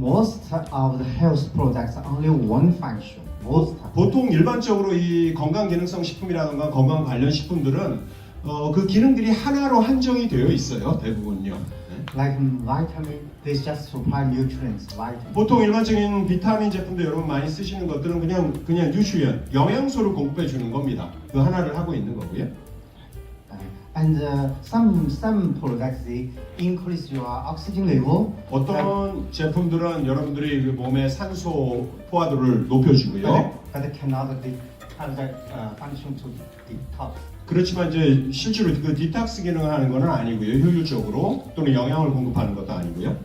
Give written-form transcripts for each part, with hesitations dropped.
most of the health products only one function. Most. 보통 일반적으로 이 건강 기능성 식품이라든가 건강 관련 식품들은 그 기능들이 하나로 한정이 되어 있어요. 대부분요. Like vitamin, they just supply nutrients. Vitamin. 보통 일반적인 비타민 제품도 여러분 많이 쓰시는 것들은 그냥 뉴트리언, 영양소를 공급해 주는 겁니다. 그 하나를 하고 있는 거고요. And some products they increase your oxygen level. 어떤 제품들은 여러분들이 그 몸의 산소 포화도를 높여주고요. But it cannot have that function to detox. 그렇지만 이제 실제로 그 디톡스 기능을 하는 것은 아니고요. 효율적으로 또는 영양을 공급하는 것도 아니고요.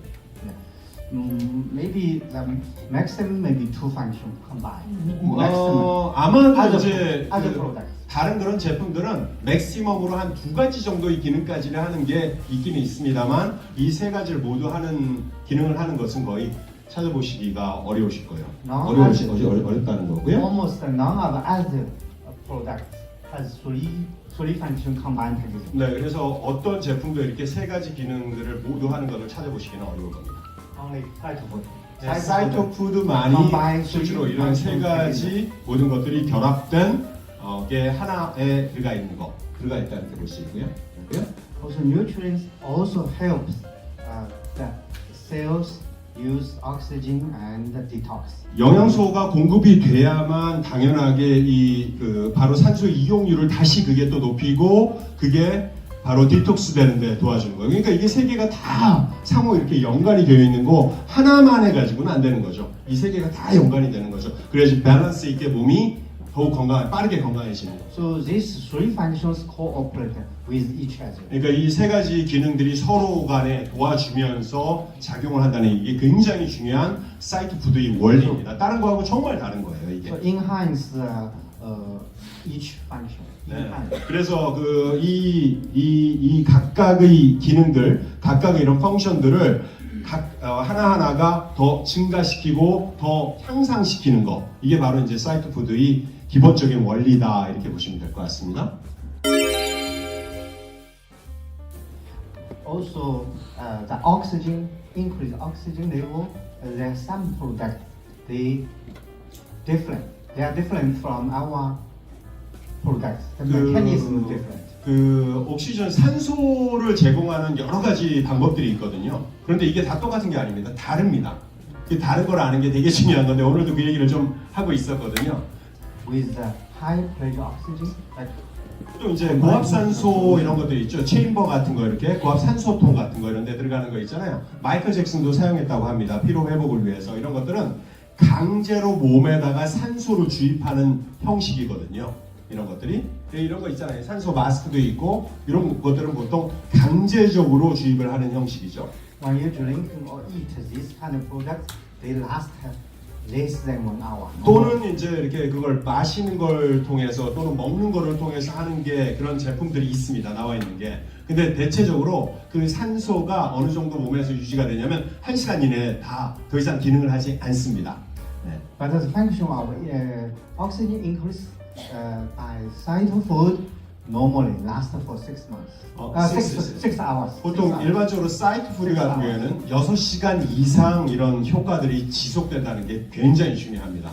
Maybe the maximum maybe two function combined. Maximum. 아마도 이제 other 그 products. 다른 그런 제품들은 맥시멈으로 한 두 가지 정도의 기능까지를 하는 게 있기는 있습니다만 이 세 가지를 모두 하는 기능을 하는 것은 거의 찾아보시기가 어려우실 거예요. 어렵다는 거고요. Almost none of other products has three function combined together. 네, 그래서 어떤 제품도 이렇게 세 가지 기능들을 모두 하는 것을 찾아보시기는 어려울 겁니다. Only cytopod. 네, 사이토푸드만이 실제로 이런 세 가지 모든 것들이 결합된 게 하나에 들어가 있다는 걸 볼 수 있고요. Also, nutrients also helps the cells use oxygen and detox. 영양소가 공급이 돼야만 당연하게 바로 산소 이용률을 다시 그게 또 높이고 그게 바로 디톡스 되는데 도와주는 거예요. 그러니까 이게 세 개가 다 상호 이렇게 연관이 되어 있는 거 하나만 해가지고는 안 되는 거죠. 이 세 개가 다 연관이 되는 거죠. 그래야지 밸런스 있게 몸이 더욱 빠르게 건강해지는 거죠. So these three functions cooperate with each other. 그러니까 이 세 가지 기능들이 서로 간에 도와주면서 작용을 한다는 이게 굉장히 중요한 사이트 푸드의 원리입니다. 다른 거하고 정말 다른 거예요, 이게. So enhance each function. 네. 그래서 이 각각의 기능들, 각각의 이런 펑션들을 하나하나가 더 증가시키고 더 향상시키는 거. 이게 바로 이제 사이트 푸드의 기본적인 원리다 이렇게 보시면 될 것 같습니다. Also, the oxygen increase oxygen level. There are some products they are different from our products. The mechanism is different. 옥시전 산소를 제공하는 여러 가지 방법들이 있거든요. 그런데 이게 다 똑같은 게 아닙니다. 다릅니다. 그 다른 걸 아는 게 되게 중요한 건데 오늘도 그 얘기를 좀 하고 있었거든요. With the high pressure oxygen, like 또 이제 고압산소 이런 것들 있죠. 체인버 같은 거 이렇게 고압산소통 같은 거 이런 데 들어가는 거 있잖아요. 마이클 잭슨도 사용했다고 합니다. 피로 회복을 위해서. 이런 것들은 강제로 몸에다가 산소를 주입하는 형식이거든요. 이런 것들이 이런 거 있잖아요. 산소 마스크도 있고 이런 것들은 보통 강제적으로 주입을 하는 형식이죠. when you drink or eat this kind of product, they last less than 1 hour. 또는 이제 이렇게 그걸 마시는 걸 통해서 또는 먹는 거를 통해서 하는 게 그런 제품들이 있습니다. 나와 있는 게. 근데 대체적으로 그 산소가 어느 정도 몸에서 유지가 되냐면 1시간 이내에 다 더 이상 기능을 하지 않습니다. 네. But the function of oxygen increase by cytofood normally lasts for 6 months. 6 hours. 보통 일반적으로 사이트 푸드 같은 경우에는 6시간 이상 이런 효과들이 지속된다는 게 굉장히 중요합니다.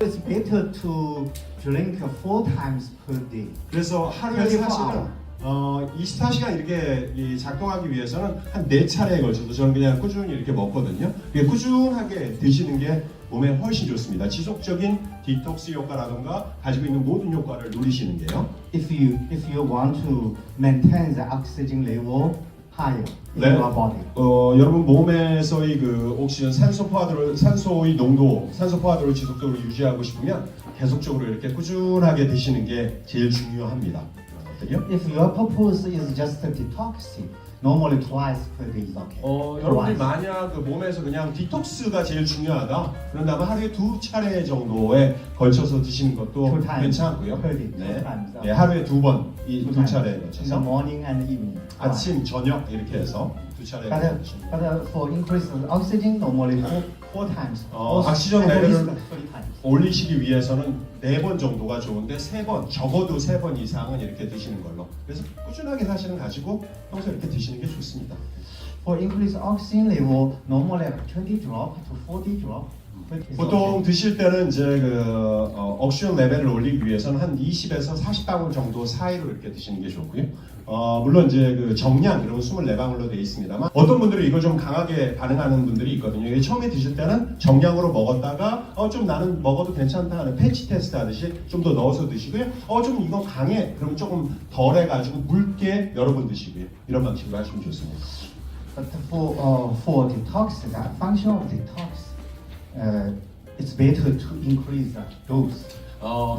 It's better to drink 4 times per day. 그래서 하루에 24 사실은 24시간 이렇게 작동하기 위해서는 한 4차례에 걸쳐서 저는 그냥 꾸준히 이렇게 먹거든요. 꾸준하게 드시는 게 몸에 훨씬 좋습니다. 지속적인 디톡스 효과라든가 가지고 있는 모든 효과를 누리시는 게요. If you want to maintain the oxygen level higher in 네. your body. 여러분 몸에서의 그 옥시전 산소의 농도, 산소 포화도를 지속적으로 유지하고 싶으면 계속적으로 이렇게 꾸준하게 드시는 게 제일 중요합니다. If your purpose is just detoxing, normally twice per day is okay. 여러분들이 만약 그 몸에서 그냥 디톡스가 제일 중요하다 그런다면 하루에 2차례 정도에 걸쳐서 드시는 것도 2 times 괜찮고요. per day. 네. 2 times. 네, 하루에 2번, 이 2 2차례에 in the 걸쳐서 morning and evening. 아침, 저녁 이렇게 해서 2차례에 드시면 But for increase of oxygen, normally 4 times. oxygen at least level을 3 times. 올리시기 위해서는 4번 정도가 좋은데 3번, 적어도 3번 이상은 이렇게 드시는 걸로. 그래서 꾸준하게 사실은 가지고 평소에 이렇게 드시는 게 좋습니다. For increase oxygen level, normally 20 drop to 40 drop. 보통 드실 때는 이제 옥시전 레벨을 올리기 위해서는 한 20에서 40방울 정도 사이로 이렇게 드시는 게 좋고요. 물론 이제 그 정량 이런 건 24방울로 되어 있습니다만 어떤 분들은 이걸 좀 강하게 반응하는 분들이 있거든요. 이게 처음에 드실 때는 정량으로 먹었다가 좀 나는 먹어도 괜찮다 하는 팬치 테스트 하듯이 좀 더 넣어서 드시고요. 좀 이거 강해 그럼 조금 덜 해가지고 묽게 여러 번 드시고요. 이런 방식으로 하시면 좋습니다. But for detox, the function of detox, it's better to increase the dose.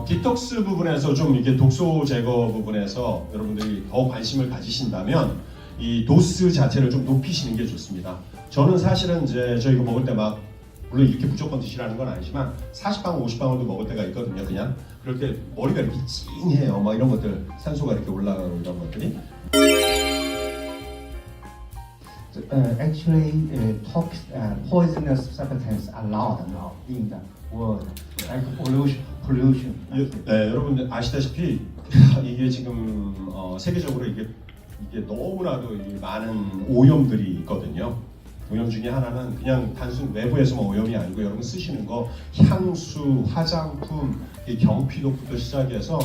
디톡스 부분에서 좀 이게 독소 제거 부분에서 여러분들이 더 관심을 가지신다면 이 도스 자체를 좀 높이시는 게 좋습니다. 저는 사실은 이제 저 이거 먹을 때 막 물론 이렇게 무조건 드시라는 건 아니지만 40방울, 50방울도 먹을 때가 있거든요. 그냥 그럴 때 머리가 이렇게 찡해요. 막 이런 것들 산소가 이렇게 올라가고 이런 것들이. Actually, poisonous substances are allowed now in the world, like pollution. 네, 여러분들 아시다시피 이게 지금 세계적으로 이게 너무나도 이 많은 오염들이 있거든요. 오염 중에 하나는 그냥 단순 외부에서만 오염이 아니고 여러분 쓰시는 거 향수, 화장품, 이 경피독부터 시작해서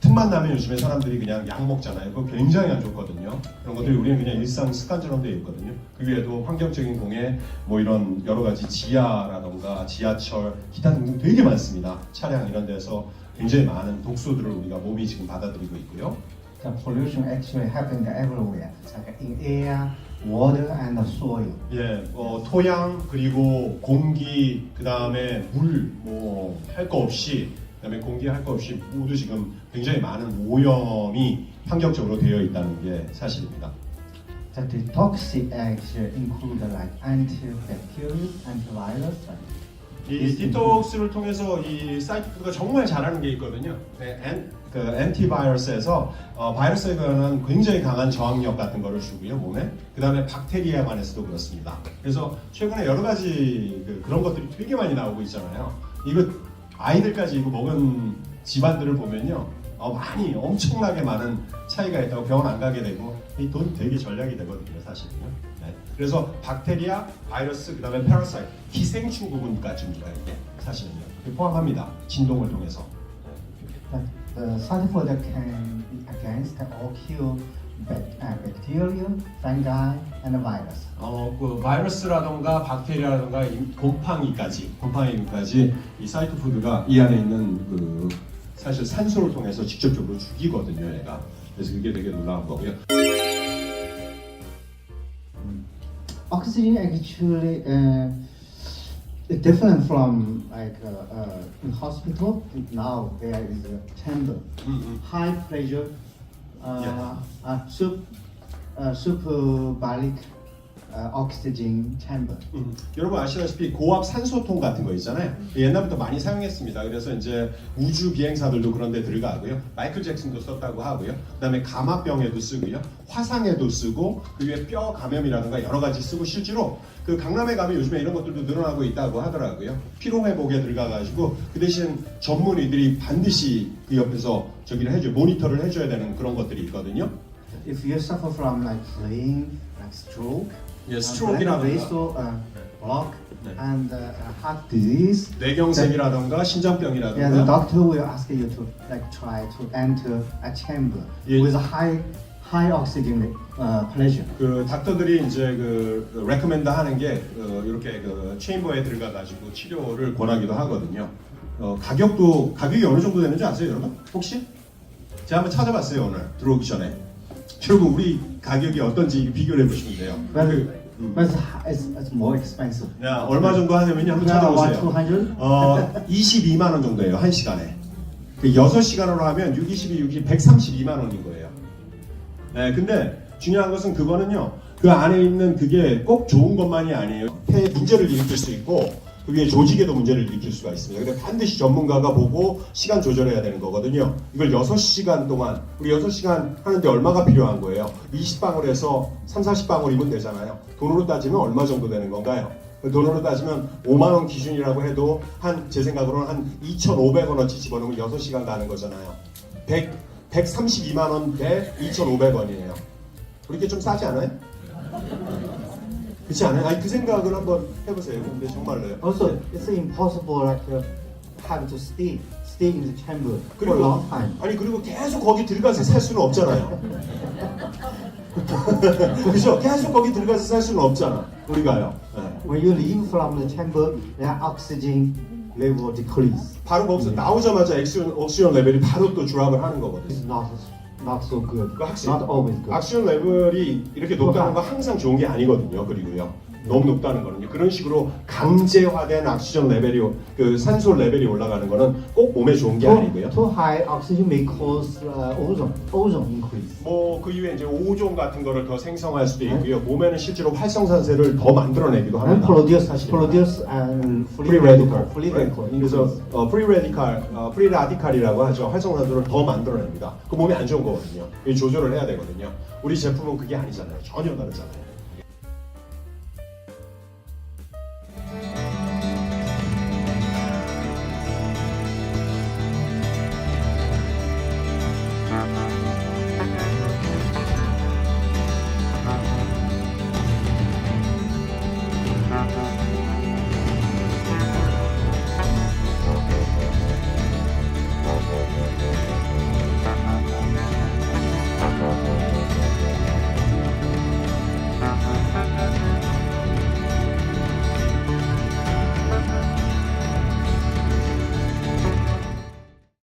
틈만 나면 요즘에 사람들이 그냥 약 먹잖아요. 그거 굉장히 안 좋거든요. 그런 것들이 우리는 그냥 일상 습관처럼 되어 있거든요. 그 외에도 환경적인 공해, 뭐 이런 여러 가지 지하라던가 지하철, 기타 등등 되게 많습니다. 차량 이런 데서 굉장히 많은 독소들을 우리가 몸이 지금 받아들이고 있고요. The pollution actually happened everywhere, like in air, water, and soil. 예, 토양 그리고 공기 그 다음에 물 뭐 할 거 없이 그다음에 공기 할 거 없이 모두 지금 굉장히 많은 오염이 환경적으로 되어 있다는 게 사실입니다. The detox actually include like antibacterial, antivirus. 이 디톡스를 통해서 이 사이트가 정말 잘하는 게 있거든요. 그 엔티바이러스에서 바이러스에 관한 굉장히 강한 저항력 같은 거를 주고요 몸에. 그 다음에 박테리아에 관해서도 그렇습니다. 그래서 최근에 여러 가지 그런 것들이 되게 많이 나오고 있잖아요. 이거 아이들까지 이거 먹은 집안들을 보면요, 많이 엄청나게 많은 차이가 있다고 병원 안 가게 되고 이 돈 되게 전략이 되거든요, 사실은요. 네. 그래서 박테리아, 바이러스, 그다음에 패러사이트, 기생충 부분까지입니다. 이게 사실은요. 포함합니다. 진동을 통해서. But the side effect can be against or kill bacteria, fungi, and virus. 그 바이러스라던가 박테리아라던가 곰팡이까지 이 사이토 푸드가 이 안에 있는 그 사실 산소를 통해서 직접적으로 죽이거든요, 얘가. 그래서 그게 되게 놀라운 거고요. Oxygen actually is different from like in hospital. Now there is a chamber, high pressure, superbaric oxygen chamber. 여러분 아시다시피 고압 산소통 같은 거 있잖아요. 옛날부터 많이 사용했습니다. 그래서 이제 우주 비행사들도 그런 데 들어가고요. 마이클 잭슨도 썼다고 하고요. 그다음에 감압병에도 쓰고요. 화상에도 쓰고 그 위에 뼈 감염이라든가 여러 가지 쓰고 실제로 그 강남에 가면 요즘에 이런 것들도 늘어나고 있다고 하더라고요. 피로 회복에 들어가가지고 그 대신 전문의들이 반드시 그 옆에서 저기를 해줘 모니터를 해줘야 되는 그런 것들이 있거든요. If you suffer from like brain, like stroke, 예, 스트로크라든가 block, and heart disease. 뇌경색이라든가 Yeah, the 심장병이라든가 doctor will ask you to like try to enter a chamber Yeah. with a high oxygen pressure. 그 닥터들이 이제 그 레코멘드 하는 게 이렇게 그 체인버에 들어가 가지고 치료를 권하기도 하거든요. 가격이 어느 정도 되는지 아세요, 여러분? 혹시? 제가 한번 찾아봤어요 오늘 들어오기 전에. 여러분 우리 가격이 어떤지 비교를 해보시면 돼요. But it's more expensive. 야, 얼마 정도 하냐면요, 한번 About 찾아보세요. 200. 22만 원 정도예요, 한 시간에. 그 6시간으로 하면 6, 22, 132만 원인 거예요. 네, 근데 중요한 것은 그거는요, 그 안에 있는 그게 꼭 좋은 것만이 아니에요. 폐에 문제를 일으킬 수 있고, 그 위에 조직에도 문제를 일으킬 수가 있습니다. 근데 반드시 전문가가 보고 시간 조절해야 되는 거거든요. 이걸 6시간 동안, 우리 6시간 하는데 얼마가 필요한 거예요? 20방울에서 3, 40방울이면 되잖아요. 돈으로 따지면 얼마 정도 되는 건가요? 돈으로 따지면 5만 원 기준이라고 해도 제 생각으로는 한 2,500원어치 집어넣으면 6시간 가는 거잖아요. 132만 원 대 2,500원이에요. 그렇게 좀 싸지 않아요? 그렇지 않아요? 아니 그 생각을 한번 해보세요. 근데 정말로요. Also, it's impossible like have to stay in the chamber for a long time. 아니 그리고 계속 거기 들어가서 살 수는 없잖아요. 그죠? 계속 거기 들어가서 살 수는 없잖아. 우리가요. 네. When you leave from the chamber, the oxygen level decrease. 바로 거기서 나오자마자 옥시전 레벨이 바로 또 주락을 하는 거거든요. It's not so good. 그 확실히 Not always good. 옥시전 레벨이 이렇게 높다는 건 항상 좋은 게 아니거든요. 그리고요. 너무 높다는 거는요. 그런 식으로 강제화된 옥시전 레벨이 그 산소 레벨이 올라가는 거는 꼭 몸에 좋은 게 아니고요. Too high oxygen may cause ozone increase. 뭐 그 이후에 이제 오존 같은 거를 더 생성할 수도 있고요. 몸에는 실제로 활성산소를 더 만들어내기도 And 합니다. produce and free radical. free radical. 그래서 free radical이라고 하죠. 활성산소를 더 만들어냅니다. 그 몸에 안 좋은 거거든요. 이 조절을 해야 되거든요. 우리 제품은 그게 아니잖아요. 전혀 다르잖아요.